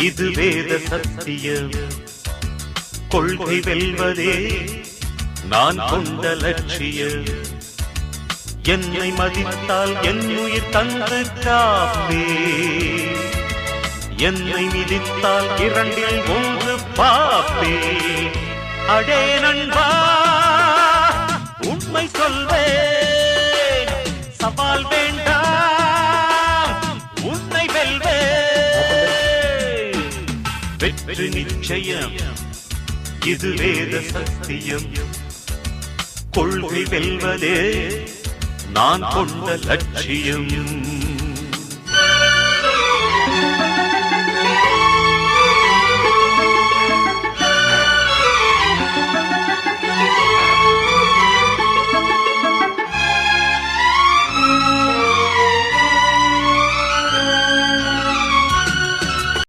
இது வேத சத்தியம். கொள்கை வெல்வதே நான் கொண்ட லட்சியம். என்னை மதித்தால் என் உயிர் தந்து காப்பே, என்னை மிதித்தால் இரண்டில் ஒன்று பாப்பே. அடே நண்பா உண்மை சொல்வேன், சவால் வேண்டாம் உன்னை வெல்வேன். வெற்றி நிச்சயம், இது வேத சத்தியம். கொள்கை வெல்வதே நான் கொண்ட லட்சியம்.